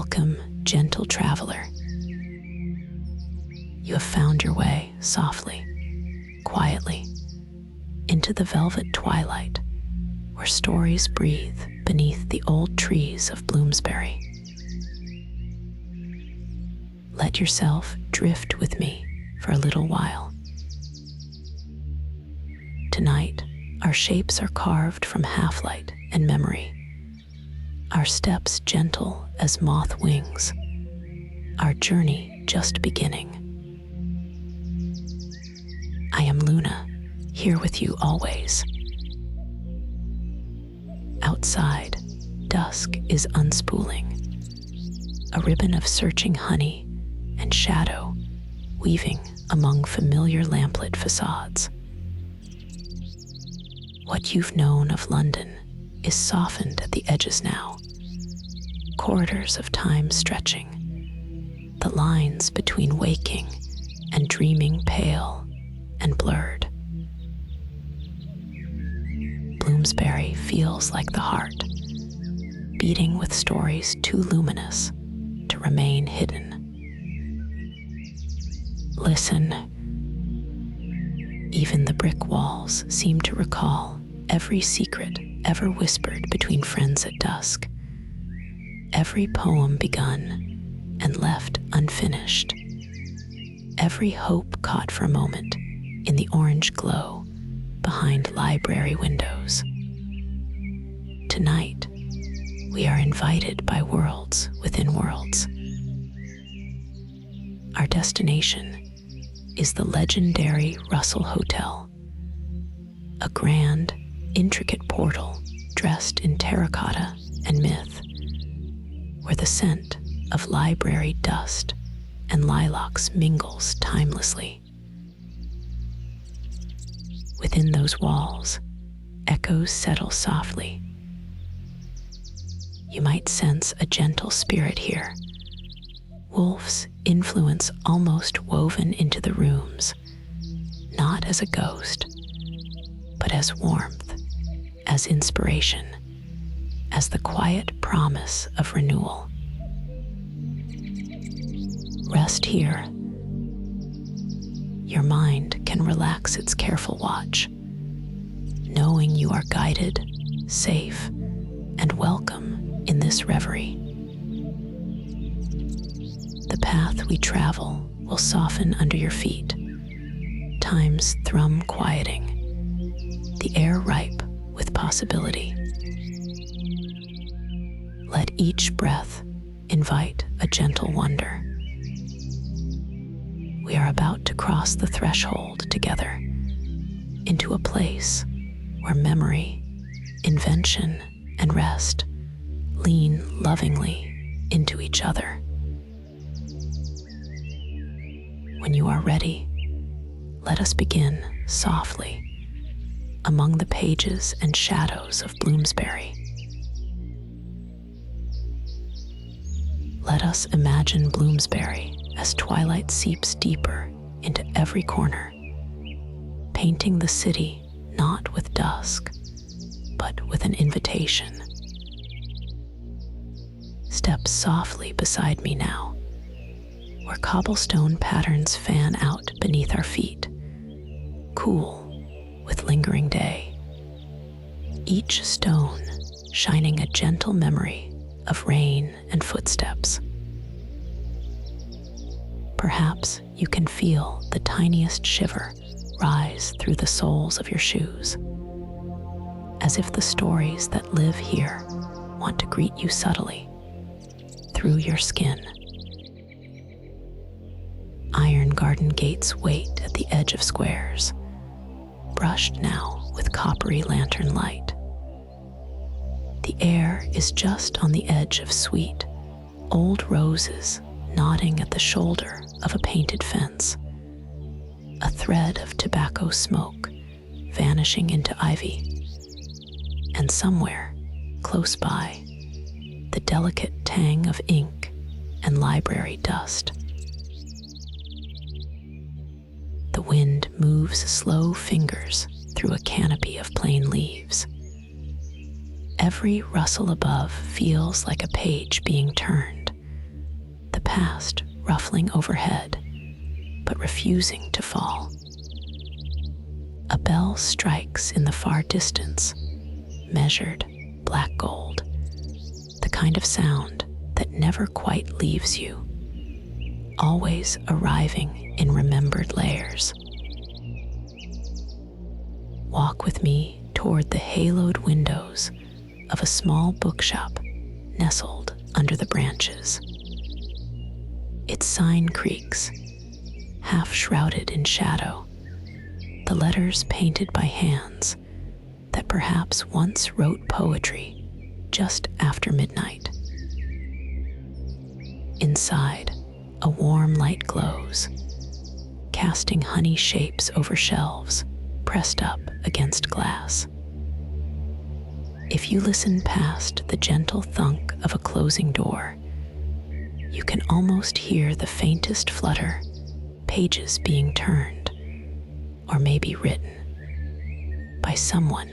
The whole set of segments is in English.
Welcome, gentle traveler. You have found your way softly, quietly, into the velvet twilight where stories breathe beneath the old trees of Bloomsbury. Let yourself drift with me for a little while. Tonight, our shapes are carved from half-light and memory, our steps gentle as moth wings, our journey just beginning. I am Luna, here with you always. Outside, dusk is unspooling, a ribbon of searching honey and shadow weaving among familiar lamplit facades. What you've known of London is softened at the edges now, corridors of time stretching, the lines between waking and dreaming pale and blurred. Bloomsbury feels like the heart, beating with stories too luminous to remain hidden. Listen. Even the brick walls seem to recall every secret ever whispered between friends at dusk, every poem begun and left unfinished, every hope caught for a moment in the orange glow behind library windows. Tonight, we are invited by worlds within worlds. Our destination is the legendary Rustle Hotel, a grand, intricate portal dressed in terracotta and myth, where the scent of library dust and lilacs mingles timelessly. Within those walls, echoes settle softly. You might sense a gentle spirit here, Woolf's influence almost woven into the rooms, not as a ghost, but as warmth, as inspiration, as the quiet promise of renewal. Rest here. Your mind can relax its careful watch, knowing you are guided, safe, and welcome in this reverie. The path we travel will soften under your feet, time's thrum quieting, the air ripe with possibility. Let each breath invite a gentle wonder. We are about to cross the threshold together into a place where memory, invention, and rest lean lovingly into each other. When you are ready, let us begin softly among the pages and shadows of Bloomsbury. Let us imagine Bloomsbury as twilight seeps deeper into every corner, painting the city not with dusk, but with an invitation. Step softly beside me now, where cobblestone patterns fan out beneath our feet, cool with lingering day, each stone shining a gentle memory of rain and footsteps. Perhaps you can feel the tiniest shiver rise through the soles of your shoes, as if the stories that live here want to greet you subtly through your skin. Iron garden gates wait at the edge of squares, brushed now with coppery lantern light. The air is just on the edge of sweet, old roses nodding at the shoulder of a painted fence, a thread of tobacco smoke vanishing into ivy, and somewhere, close by, the delicate tang of ink and library dust. The wind moves slow fingers through a canopy of plain leaves. Every rustle above feels like a page being turned, past ruffling overhead, but refusing to fall. A bell strikes in the far distance, measured black gold, the kind of sound that never quite leaves you, always arriving in remembered layers. Walk with me toward the haloed windows of a small bookshop nestled under the branches. Its sign creaks, half shrouded in shadow, the letters painted by hands that perhaps once wrote poetry just after midnight. Inside, a warm light glows, casting honey shapes over shelves pressed up against glass. If you listen past the gentle thunk of a closing door, you can almost hear the faintest flutter, pages being turned, or maybe written, by someone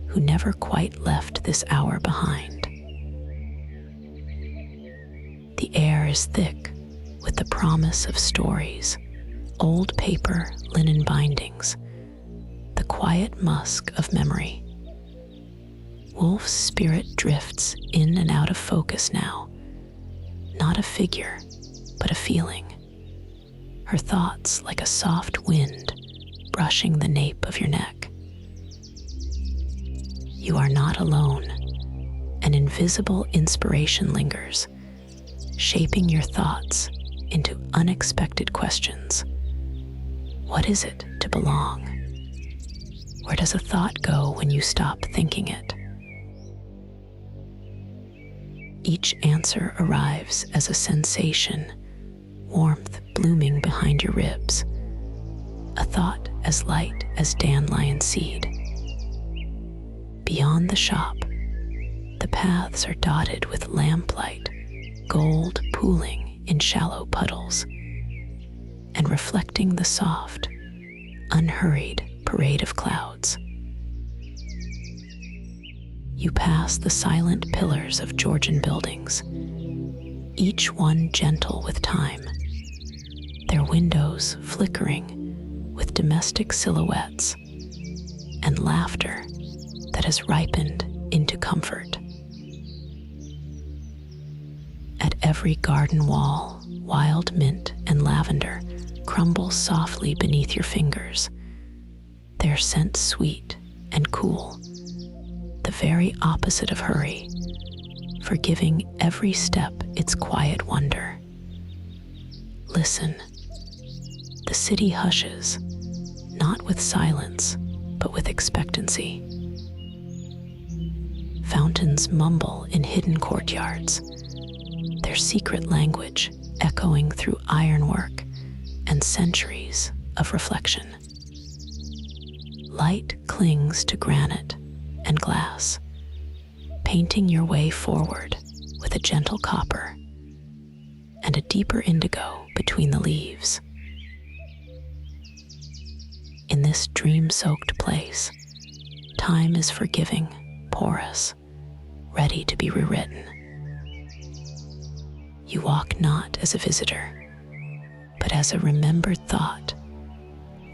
who never quite left this hour behind. The air is thick with the promise of stories, old paper, linen bindings, the quiet musk of memory. Woolf's spirit drifts in and out of focus now, not a figure, but a feeling. Her thoughts like a soft wind brushing the nape of your neck. You are not alone. An invisible inspiration lingers, shaping your thoughts into unexpected questions. What is it to belong? Where does a thought go when you stop thinking it? Each answer arrives as a sensation, warmth blooming behind your ribs, a thought as light as dandelion seed. Beyond the shop, the paths are dotted with lamplight, gold pooling in shallow puddles, and reflecting the soft, unhurried parade of clouds. You pass the silent pillars of Georgian buildings, each one gentle with time, their windows flickering with domestic silhouettes and laughter that has ripened into comfort. At every garden wall, wild mint and lavender crumble softly beneath your fingers, their scent sweet and cool, the very opposite of hurry, for giving every step its quiet wonder. Listen. The city hushes, not with silence, but with expectancy. Fountains mumble in hidden courtyards, their secret language echoing through ironwork and centuries of reflection. Light clings to granite and glass, painting your way forward with a gentle copper and a deeper indigo between the leaves. In this dream-soaked place, time is forgiving, porous, ready to be rewritten. You walk not as a visitor, but as a remembered thought,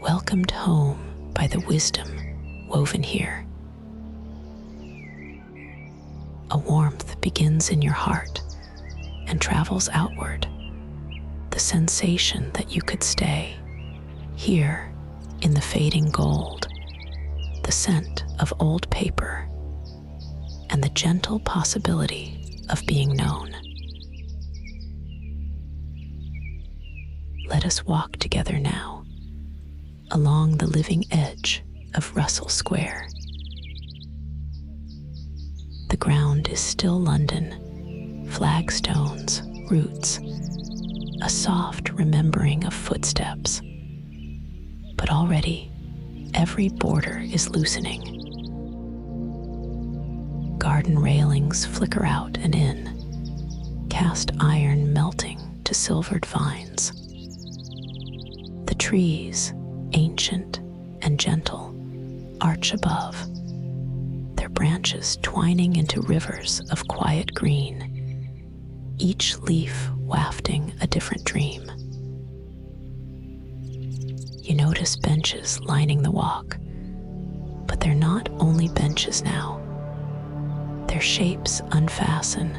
welcomed home by the wisdom woven here. A warmth begins in your heart and travels outward, the sensation that you could stay here in the fading gold, the scent of old paper, and the gentle possibility of being known. Let us walk together now, along the living edge of Russell Square. The ground is still London, flagstones, roots, a soft remembering of footsteps. But already, every border is loosening. Garden railings flicker out and in, cast iron melting to silvered vines. The trees, ancient and gentle, arch above, their branches twining into rivers of quiet green, each leaf wafting a different dream. You notice benches lining the walk, but they're not only benches now. Their shapes unfasten,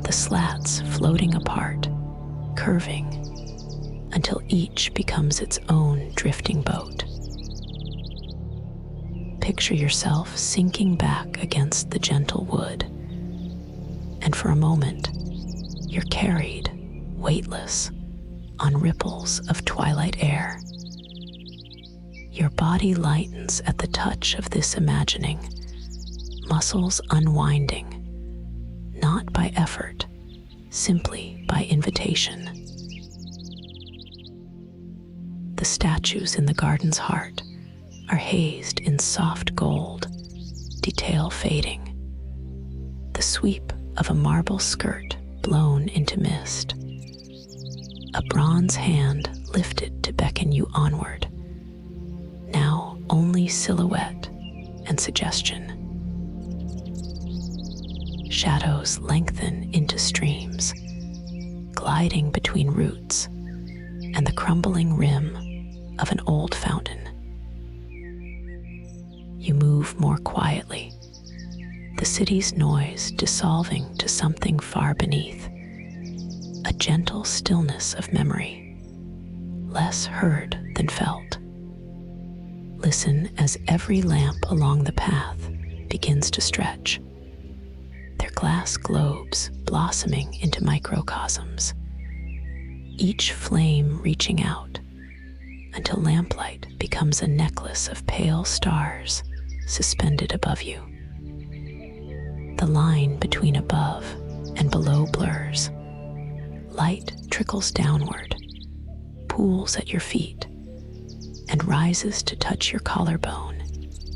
the slats floating apart, curving, until each becomes its own drifting boat. Picture yourself sinking back against the gentle wood, and for a moment, you're carried, weightless, on ripples of twilight air. Your body lightens at the touch of this imagining, muscles unwinding, not by effort, simply by invitation. The statues in the garden's heart are hazed in soft gold, detail fading. The sweep of a marble skirt blown into mist. A bronze hand lifted to beckon you onward. Now only silhouette and suggestion. Shadows lengthen into streams, gliding between roots and the crumbling rim of an old fountain. You move more quietly, the city's noise dissolving to something far beneath, a gentle stillness of memory, less heard than felt. Listen as every lamp along the path begins to stretch, their glass globes blossoming into microcosms, each flame reaching out until lamplight becomes a necklace of pale stars suspended above you. The line between above and below blurs. Light trickles downward, pools at your feet, and rises to touch your collarbone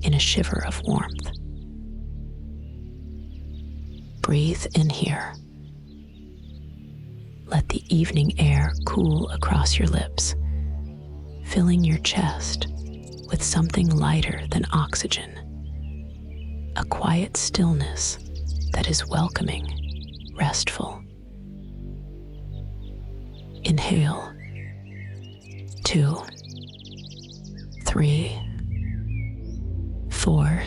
in a shiver of warmth. Breathe in here. Let the evening air cool across your lips, filling your chest with something lighter than oxygen. A quiet stillness that is welcoming, restful. Inhale. 2, 3, 4.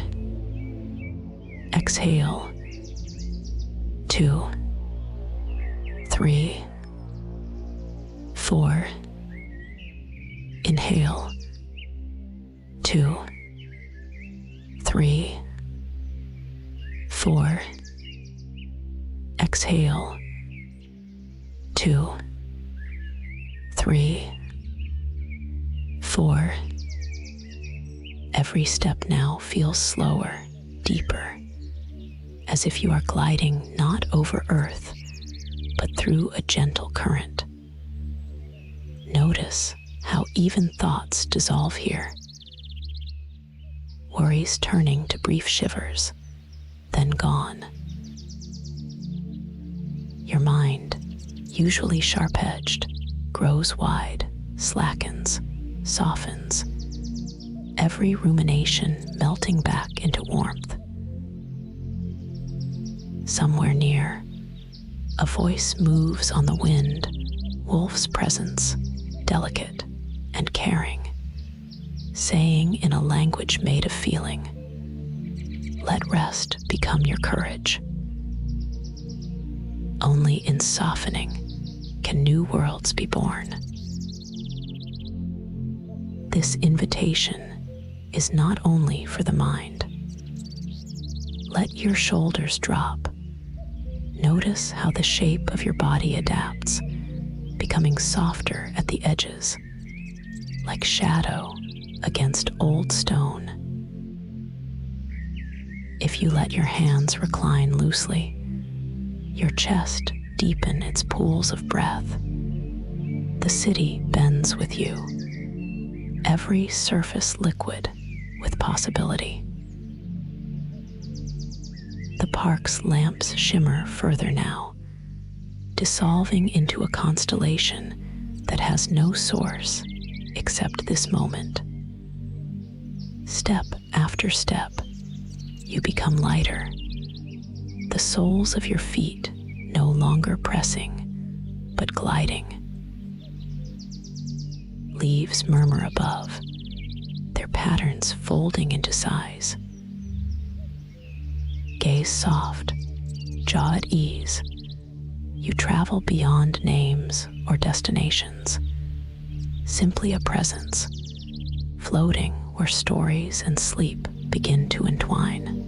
Exhale. 2, 3, 4. Inhale. 2, 3, 4. Exhale. 2, 3, 4. Every step now feels slower, deeper, as if you are gliding not over earth, but through a gentle current. Notice how even thoughts dissolve here, worries turning to brief shivers, then gone. Your mind, usually sharp-edged, grows wide, slackens, softens, every rumination melting back into warmth. Somewhere near, a voice moves on the wind, Woolf's presence, delicate and caring, saying in a language made of feeling, "Let rest become your courage." Only in softening can new worlds be born. This invitation is not only for the mind. Let your shoulders drop. Notice how the shape of your body adapts, becoming softer at the edges, like shadow against old stone. If you let your hands recline loosely, your chest deepen its pools of breath. The city bends with you, every surface liquid with possibility. The park's lamps shimmer further now, dissolving into a constellation that has no source except this moment. Step after step, you become lighter, the soles of your feet no longer pressing, but gliding. Leaves murmur above, their patterns folding into sighs. Gaze soft, jaw at ease, you travel beyond names or destinations, simply a presence, floating where stories and sleep begin to entwine.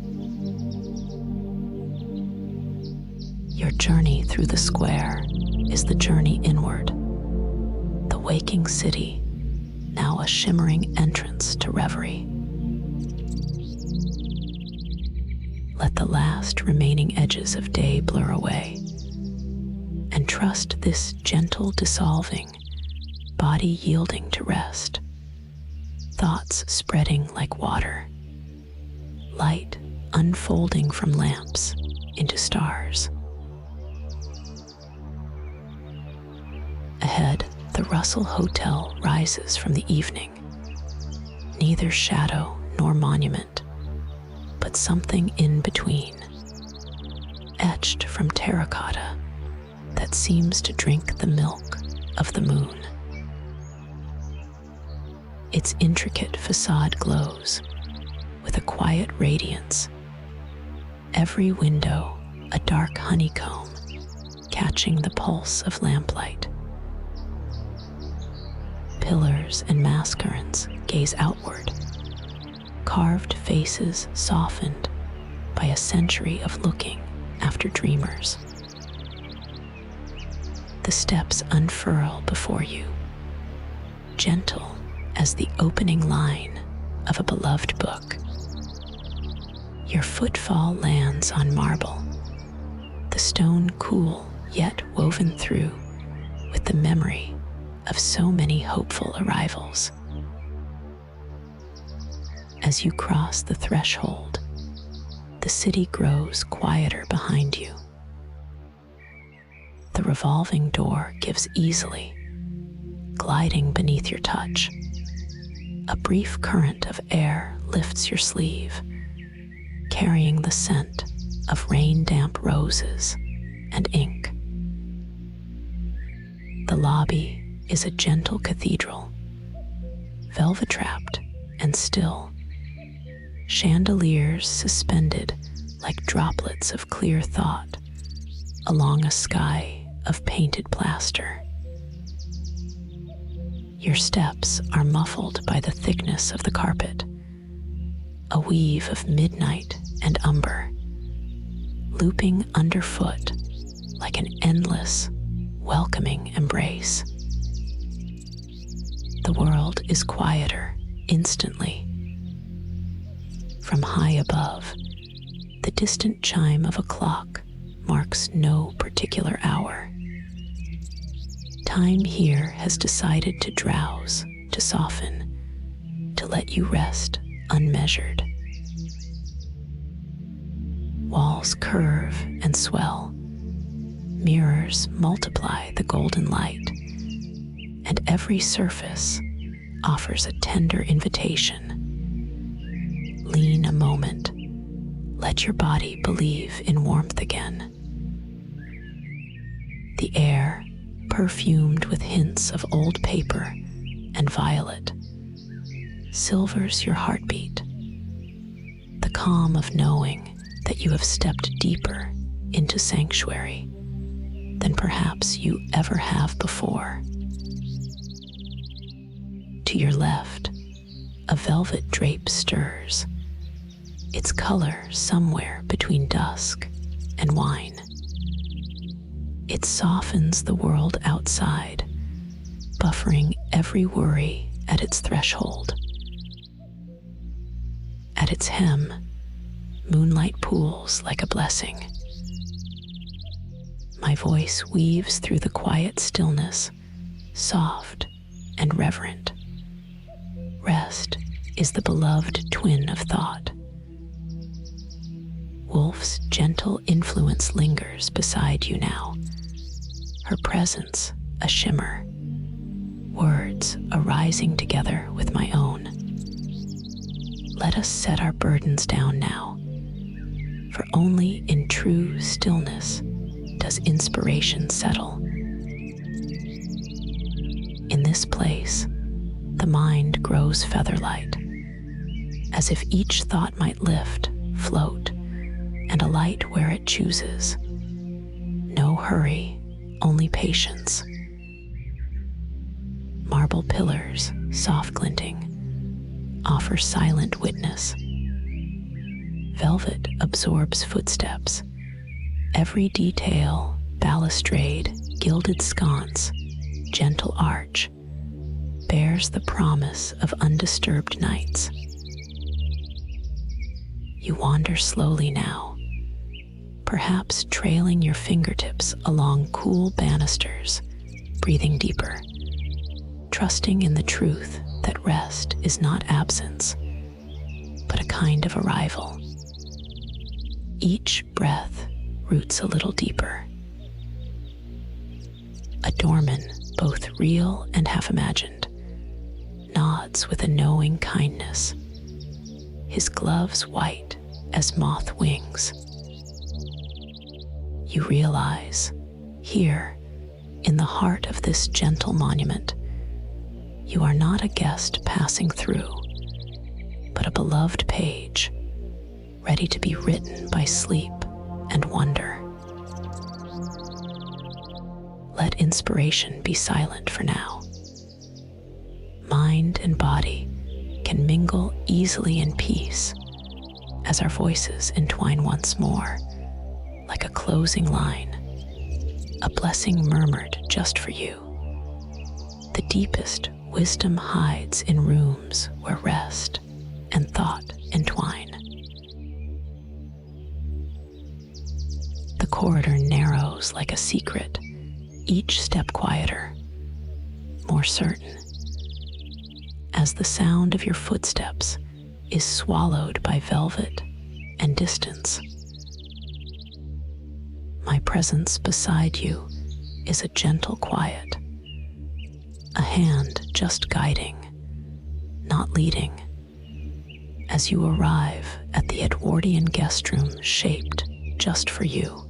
Your journey through the square is the journey inward, the waking city, now a shimmering entrance to reverie. Let the last remaining edges of day blur away, and trust this gentle dissolving, body yielding to rest, thoughts spreading like water, light unfolding from lamps into stars. Ahead, the Rustle Hotel rises from the evening, neither shadow nor monument, but something in between, etched from terracotta that seems to drink the milk of the moon. Its intricate facade glows with a quiet radiance, every window a dark honeycomb catching the pulse of lamplight. Pillars and mascarons gaze outward, carved faces softened by a century of looking after dreamers. The steps unfurl before you, gentle as the opening line of a beloved book. Your footfall lands on marble, the stone cool yet woven through with the memory of so many hopeful arrivals. As you cross the threshold, the city grows quieter behind you. The revolving door gives easily, gliding beneath your touch. A brief current of air lifts your sleeve, carrying the scent of rain-damp roses and ink. The lobby is a gentle cathedral, velvet-wrapped and still, chandeliers suspended like droplets of clear thought along a sky of painted plaster. Your steps are muffled by the thickness of the carpet, a weave of midnight and umber, looping underfoot like an endless, welcoming embrace. The world is quieter instantly. From high above, the distant chime of a clock marks no particular hour. Time here has decided to drowse, to soften, to let you rest unmeasured. Walls curve and swell, mirrors multiply the golden light, and every surface offers a tender invitation. Lean a moment, let your body believe in warmth again. The air, perfumed with hints of old paper and violet, silvers your heartbeat. The calm of knowing that you have stepped deeper into sanctuary than perhaps you ever have before. To your left, a velvet drape stirs, its color somewhere between dusk and wine. It softens the world outside, buffering every worry at its threshold. At its hem, moonlight pools like a blessing. My voice weaves through the quiet stillness, soft and reverent. Rest is the beloved twin of thought. Woolf's gentle influence lingers beside you now, her presence a shimmer, words arising together with my own. Let us set our burdens down now, for only in true stillness does inspiration settle. this place, the mind grows feather-light, as if each thought might lift, float, and alight where it chooses. No hurry, only patience. Marble pillars, soft glinting, offer silent witness. Velvet absorbs footsteps. Every detail, balustrade, gilded sconce, gentle arch, bears the promise of undisturbed nights. You wander slowly now, perhaps trailing your fingertips along cool banisters, breathing deeper, trusting in the truth that rest is not absence, but a kind of arrival. Each breath roots a little deeper. A doorman, both real and half-imagined, nods with a knowing kindness, his gloves white as moth wings. You realize, here, in the heart of this gentle monument, you are not a guest passing through, but a beloved page, ready to be written by sleep and wonder. Let inspiration be silent for now. Mind and body can mingle easily in peace as our voices entwine once more, like a closing line, a blessing murmured just for you. The deepest wisdom hides in rooms where rest and thought entwine. The corridor narrows like a secret, each step quieter, more certain, as the sound of your footsteps is swallowed by velvet and distance. My presence beside you is a gentle quiet, a hand just guiding, not leading, as you arrive at the Edwardian guest room shaped just for you.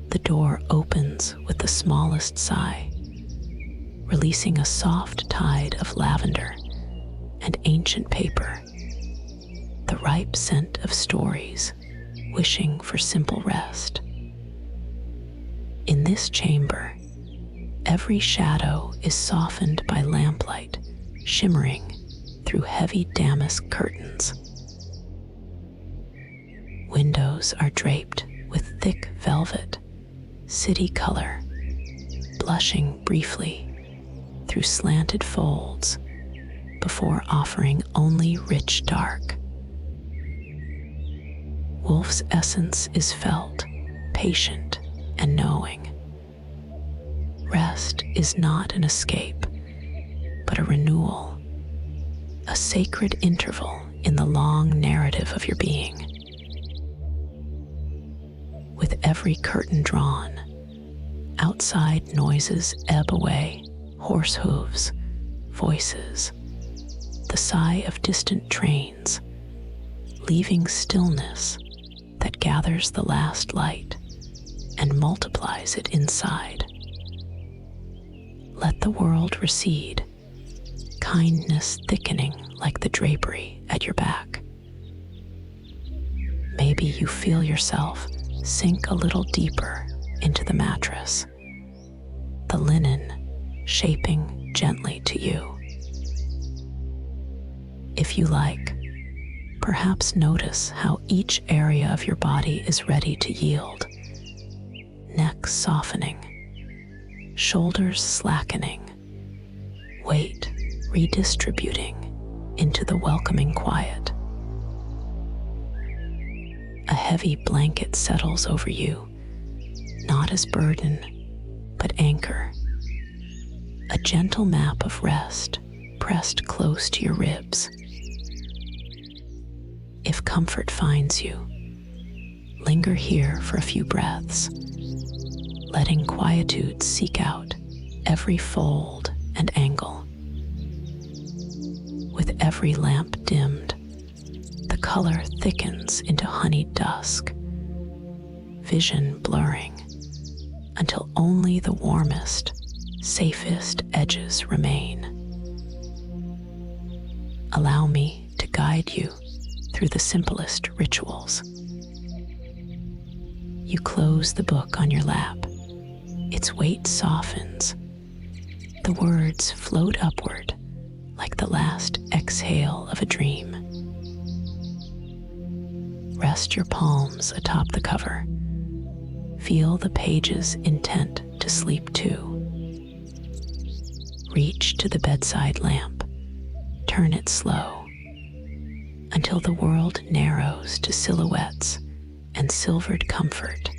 The door opens with the smallest sigh, releasing a soft tide of lavender and ancient paper, the ripe scent of stories wishing for simple rest. In this chamber, every shadow is softened by lamplight shimmering through heavy damask curtains. Windows are draped with thick velvet, city color, blushing briefly through slanted folds before offering only rich dark. Woolf's essence is felt, patient and knowing. Rest is not an escape, but a renewal, a sacred interval in the long narrative of your being. With every curtain drawn, outside noises ebb away, horse hooves, voices, the sigh of distant trains, leaving stillness that gathers the last light and multiplies it inside. Let the world recede, kindness thickening like the drapery at your back. Maybe you feel yourself sink a little deeper into the mattress, the linen shaping gently to you. If you like, perhaps notice how each area of your body is ready to yield. Neck softening, shoulders slackening, weight redistributing into the welcoming quiet. A heavy blanket settles over you, not as burden, but anchor. A gentle map of rest pressed close to your ribs. If comfort finds you, linger here for a few breaths, letting quietude seek out every fold and angle. With every lamp dimmed, the color thickens into honeyed dusk, vision blurring until only the warmest, safest edges remain. Allow me to guide you through the simplest rituals. You close the book on your lap. Its weight softens. The words float upward like the last exhale of a dream. Rest your palms atop the cover. Feel the page's intent to sleep too. Reach to the bedside lamp. Turn it slow until the world narrows to silhouettes and silvered comfort.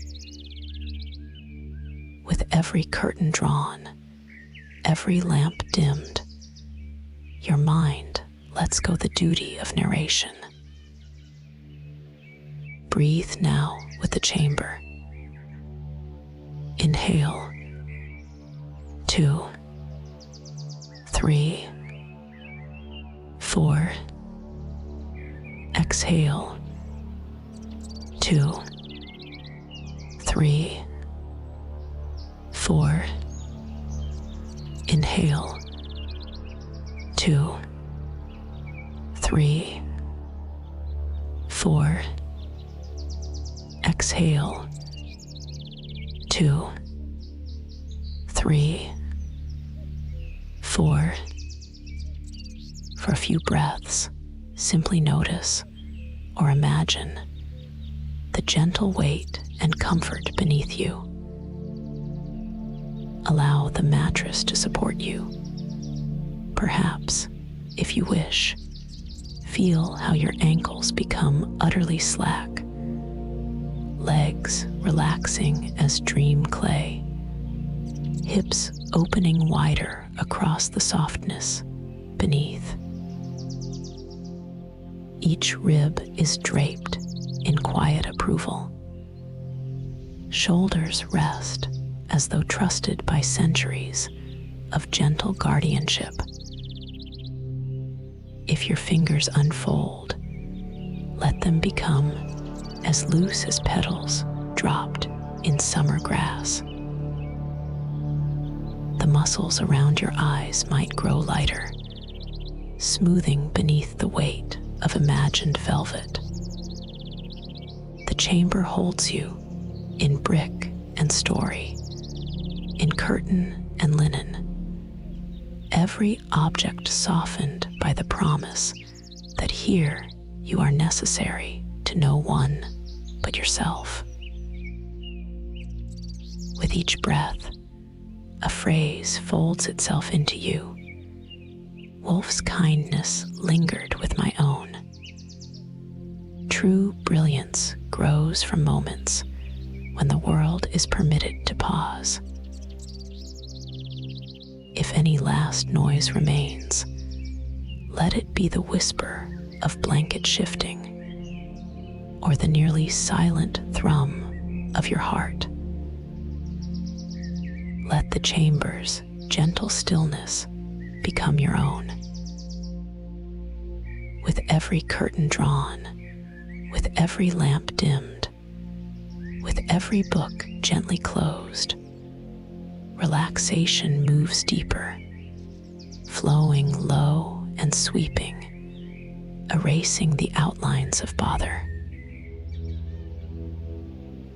With every curtain drawn, every lamp dimmed, your mind lets go the duty of narration. Breathe now with the chamber. Inhale. 2, 3, 4. Exhale. 2, 3, 4. Inhale. 2, 3, 4. Exhale. 2, 3, 4. For a few breaths, simply notice or imagine the gentle weight and comfort beneath you. Allow the mattress to support you. Perhaps, if you wish, feel how your ankles become utterly slack, legs relaxing as dream clay, hips opening wider across the softness beneath. Each rib is draped in quiet approval. Shoulders rest as though trusted by centuries of gentle guardianship. If your fingers unfold, let them become as loose as petals dropped in summer grass. The muscles around your eyes might grow lighter, smoothing beneath the weight of imagined velvet. The chamber holds you in brick and story, in curtain and linen, every object softened by the promise that here you are necessary to no one but yourself. With each breath, a phrase folds itself into you. Woolf's kindness lingered with my own. True brilliance grows from moments when the world is permitted to pause. If any last noise remains, let it be the whisper of blanket shifting or the nearly silent thrum of your heart. Let the chamber's gentle stillness become your own. With every curtain drawn, with every lamp dimmed, with every book gently closed, relaxation moves deeper, flowing low and sweeping, erasing the outlines of bother.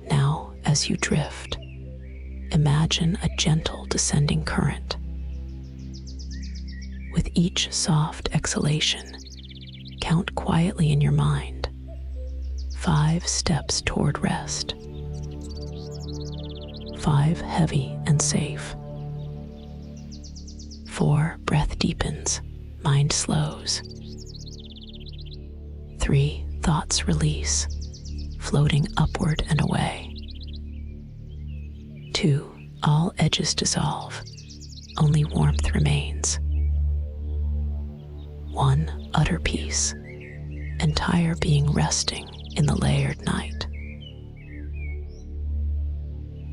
Now, as you drift, imagine a gentle descending current. With each soft exhalation, count quietly in your mind 5 steps toward rest, 5 heavy and safe, 4 breath deepens, mind slows, 3 thoughts release, floating upward and away, 2 all edges dissolve, only warmth remains, 1 utter peace, entire being resting in the layered night.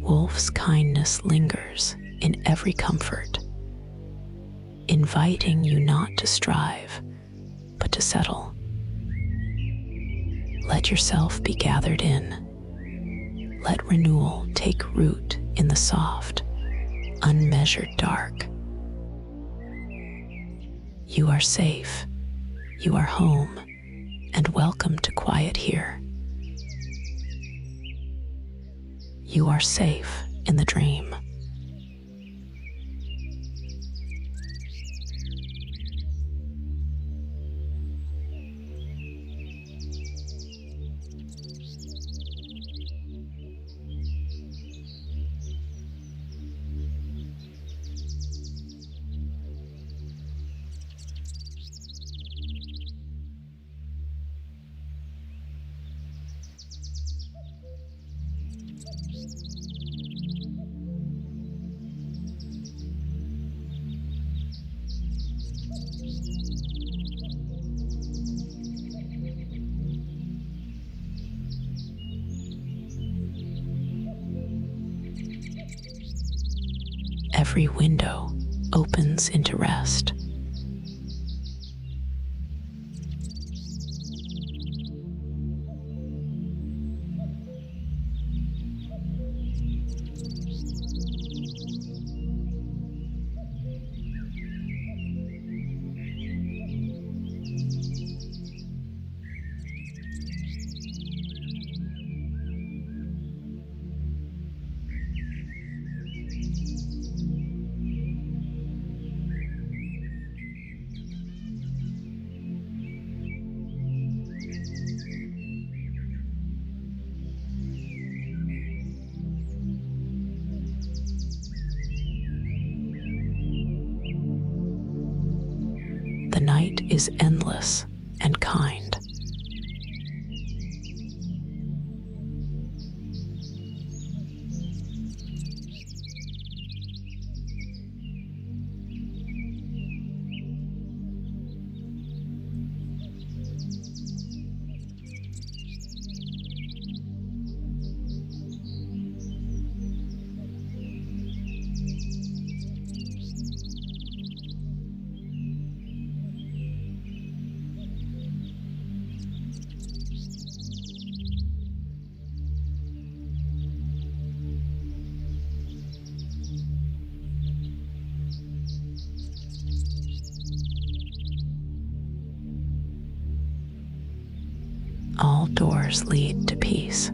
Woolf's kindness lingers in every comfort, inviting you not to strive, but to settle. Let yourself be gathered in. Let renewal take root in the soft, unmeasured dark. You are safe, you are home, and welcome to quiet here. You are safe in the dream. Every window opens into rest. The night is endless and kind. All doors lead to peace.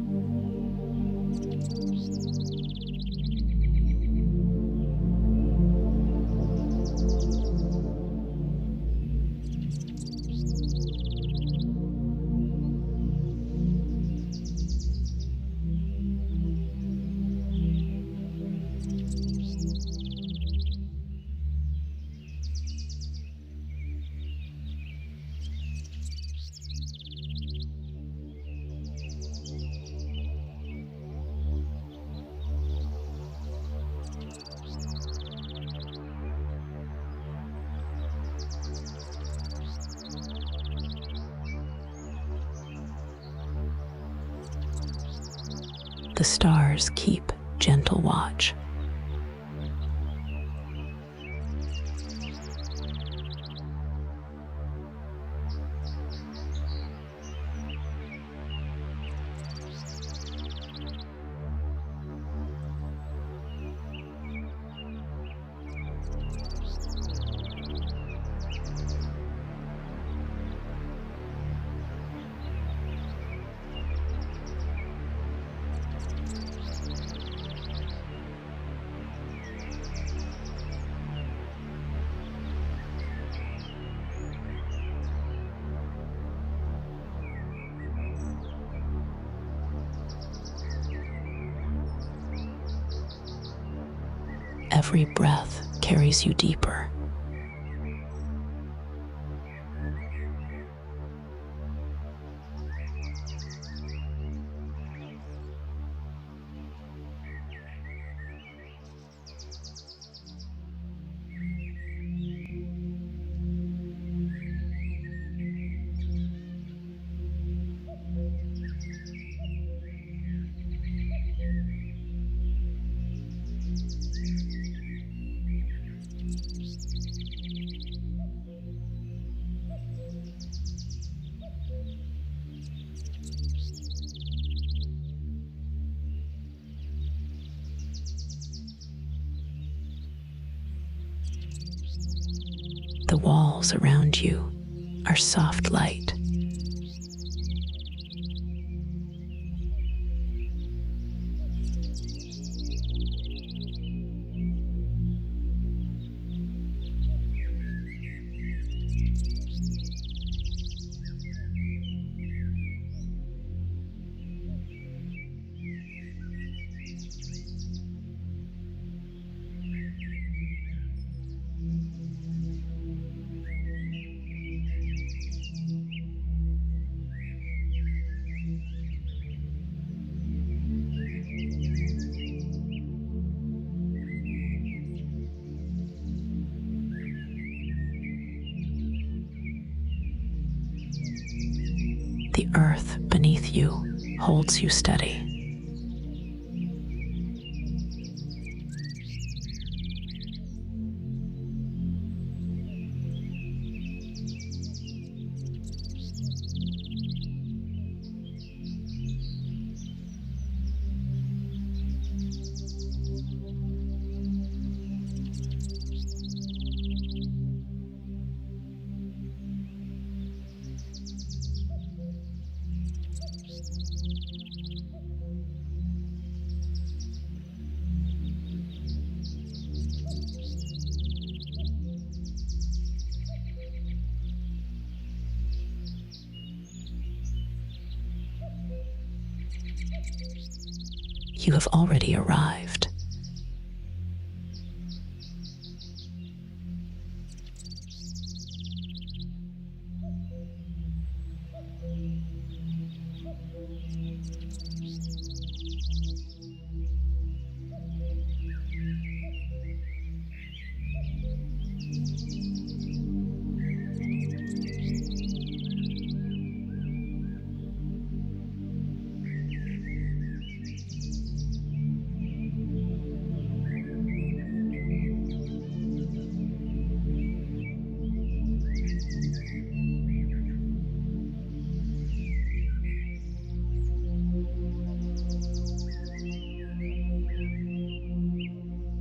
The stars keep gentle watch. Every breath carries you deeper. walls around you are soft light. The earth beneath you holds you steady. You have already arrived.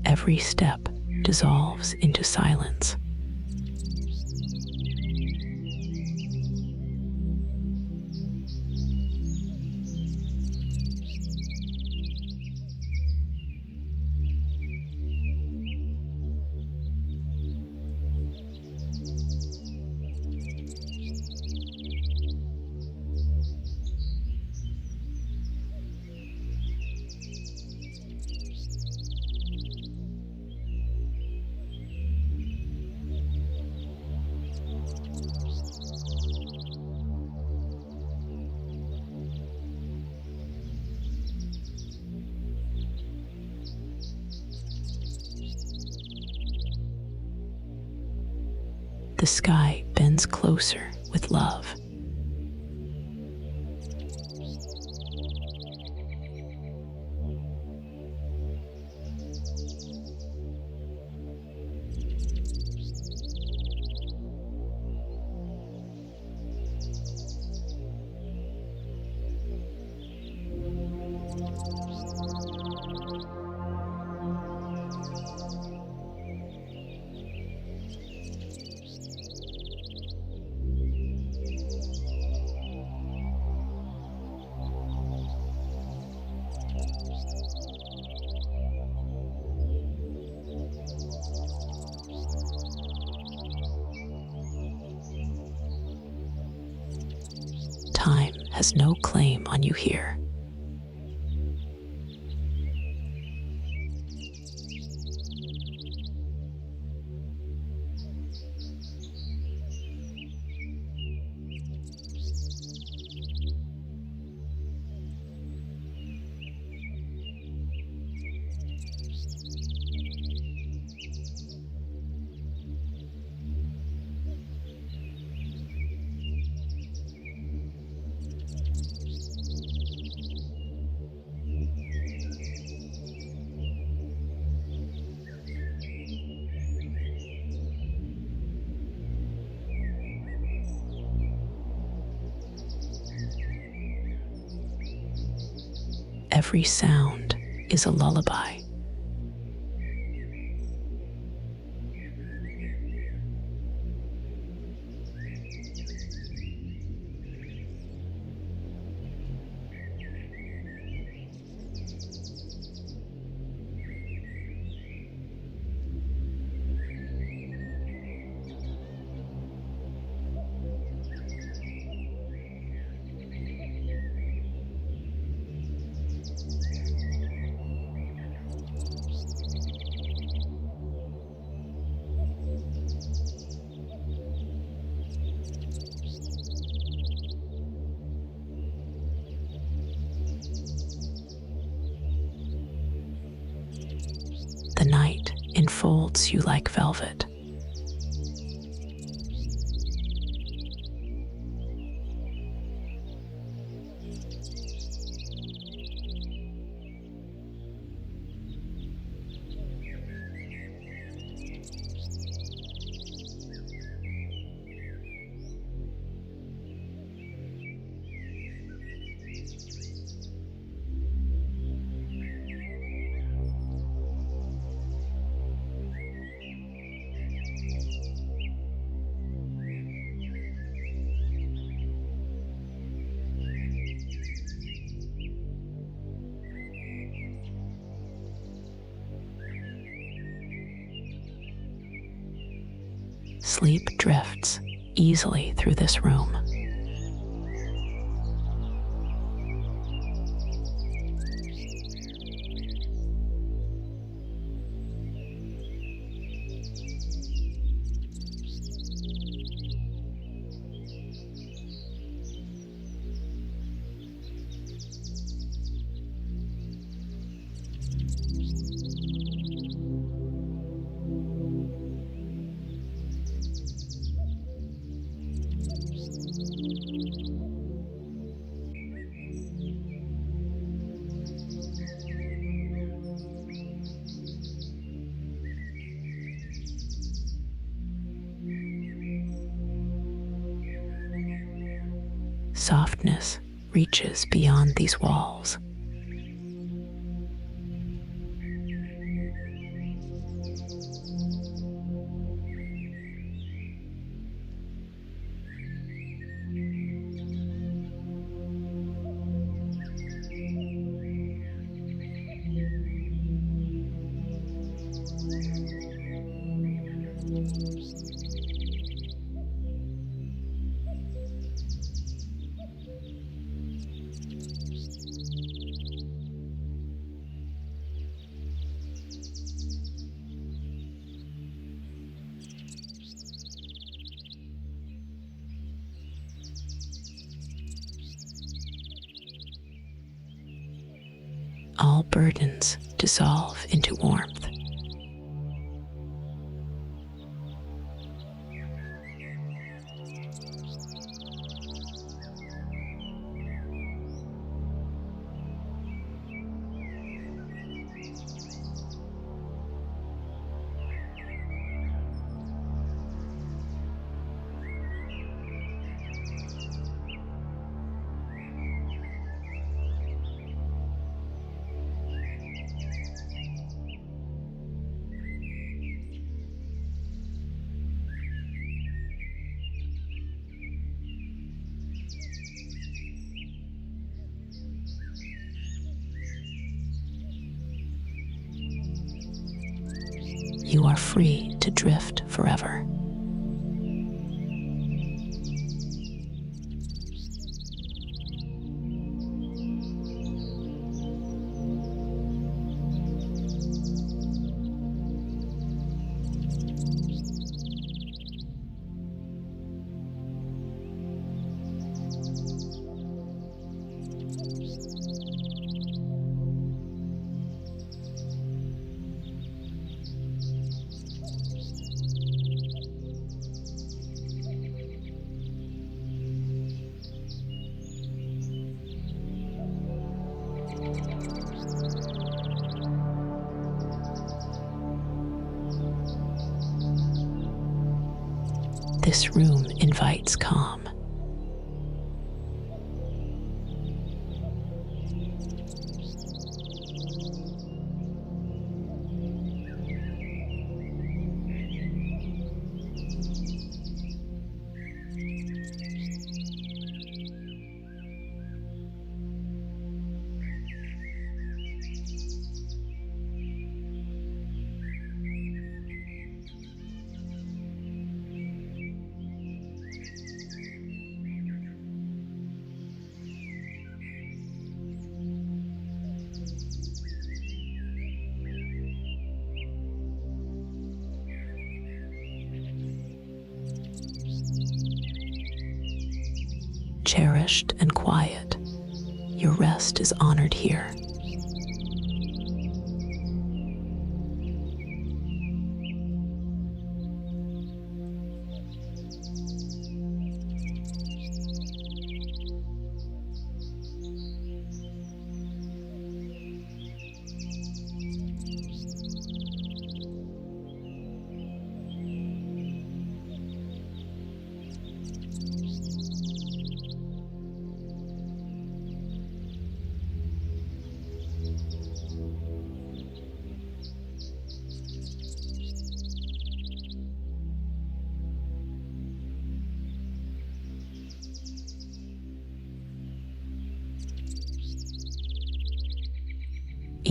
Every step dissolves into silence. The sky bends closer with love. Time has no claim on you here. Every sound is a lullaby. the night enfolds you like velvet. Sleep drifts easily through this room. Softness reaches beyond these walls. All burdens dissolve into warmth. You are free to drift forever. This room invites calm. Cherished and quiet, your rest is honored here.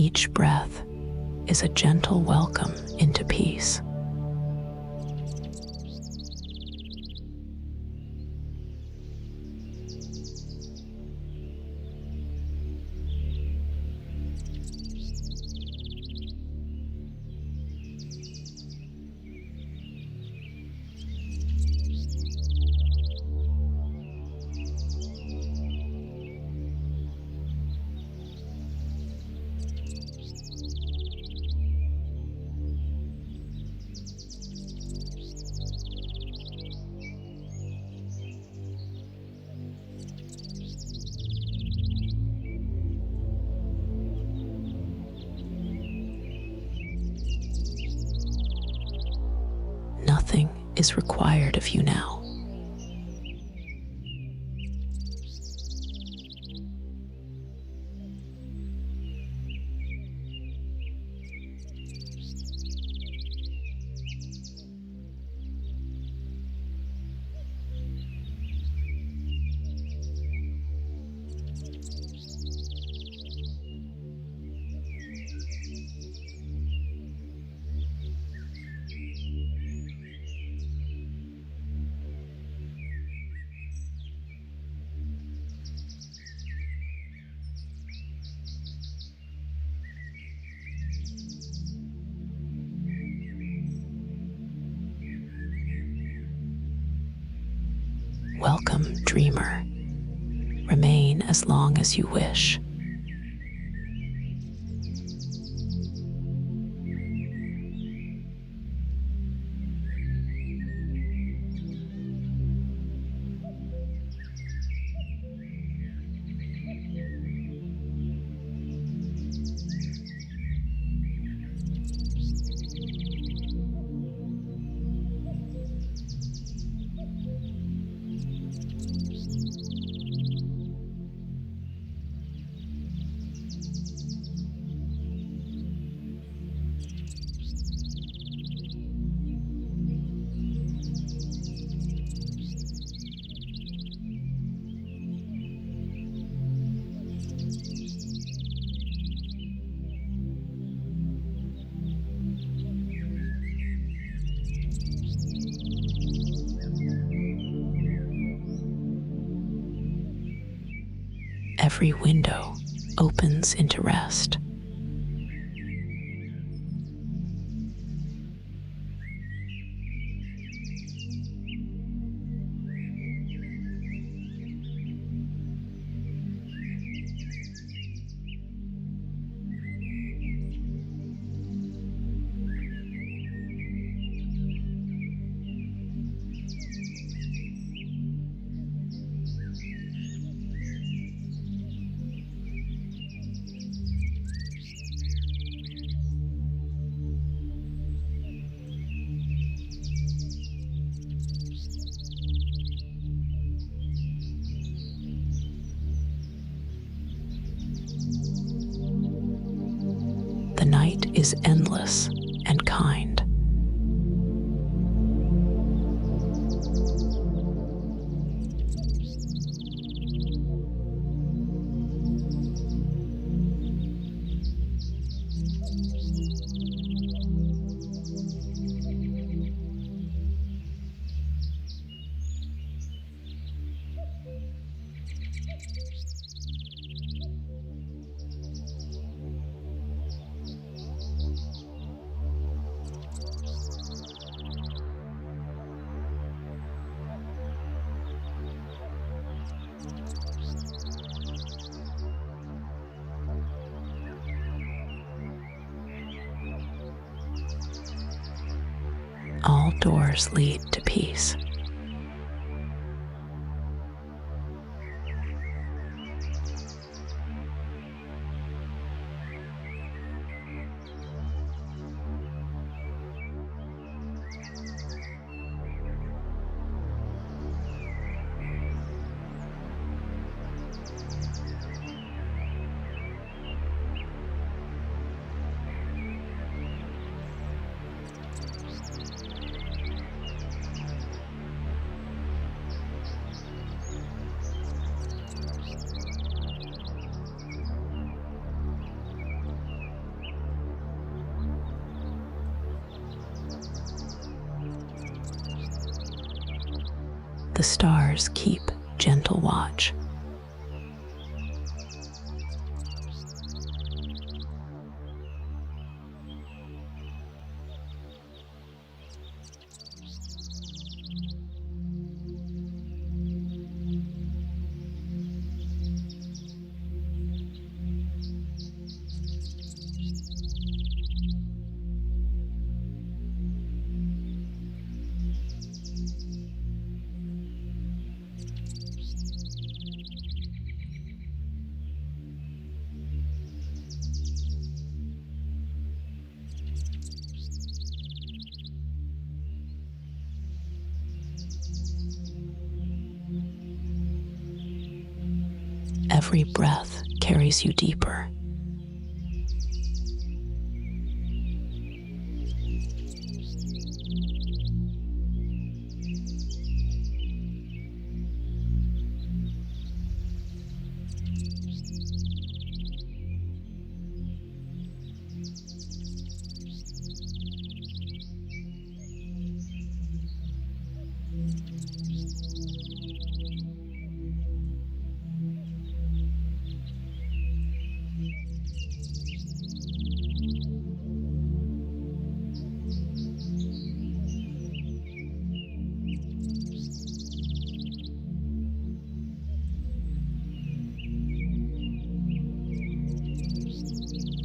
Each breath is a gentle welcome into peace. Nothing is required of you now. Welcome, dreamer. Remain as long as you wish. Every window opens into rest. The night is endless and kind. All doors lead to peace. The stars keep gentle watch. Every breath carries you deeper.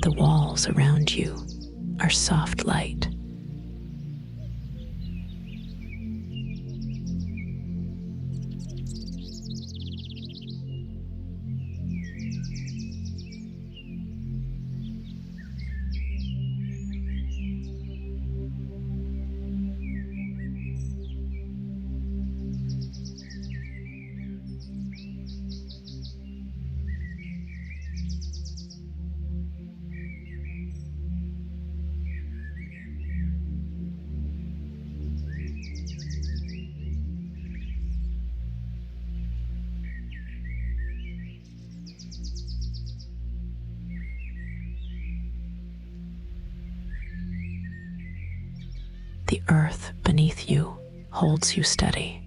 The walls around you are soft light. The earth beneath you holds you steady.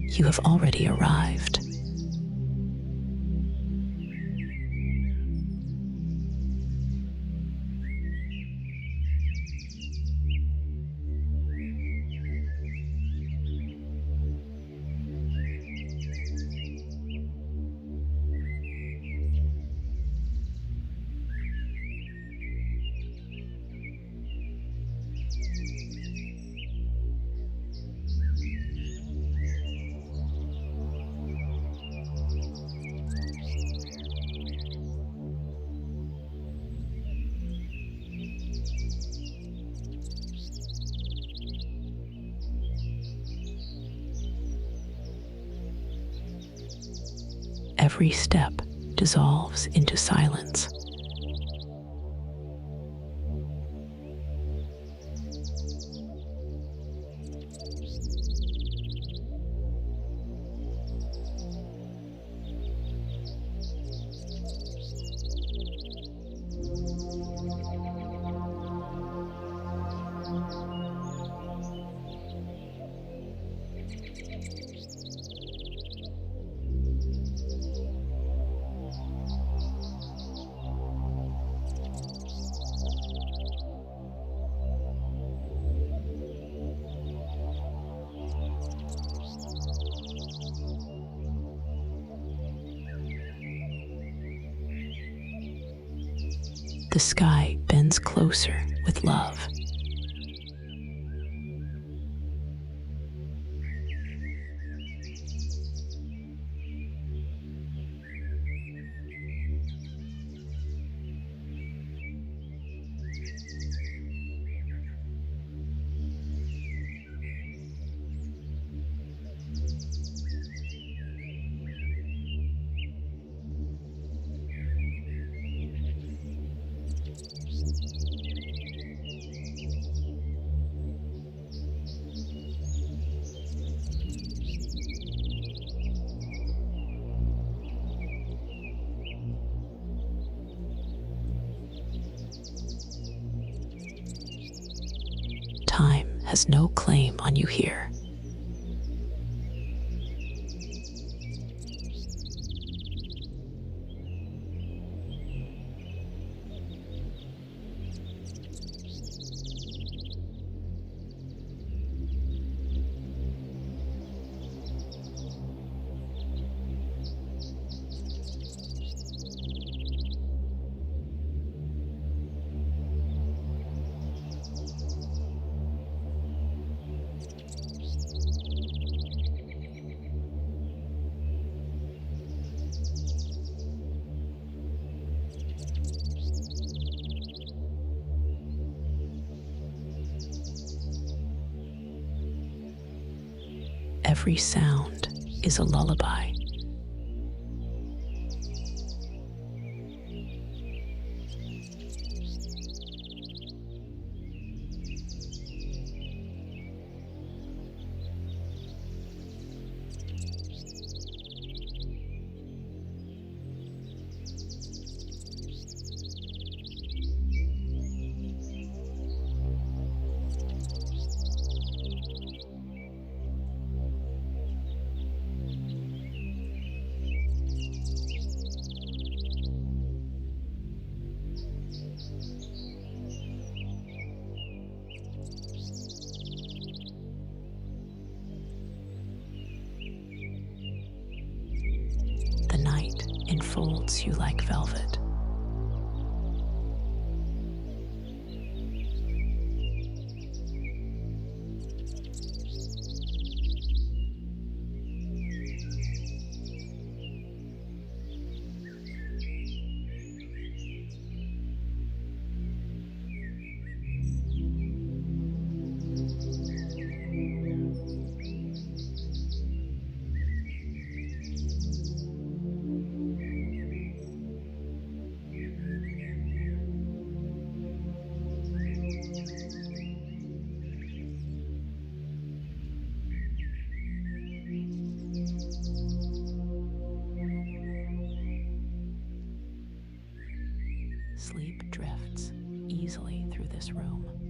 You have already arrived. Every step dissolves into silence. The sky bends closer with love. has no claim on you here. Every sound is a lullaby. The night enfolds you like velvet. Sleep drifts easily through this room.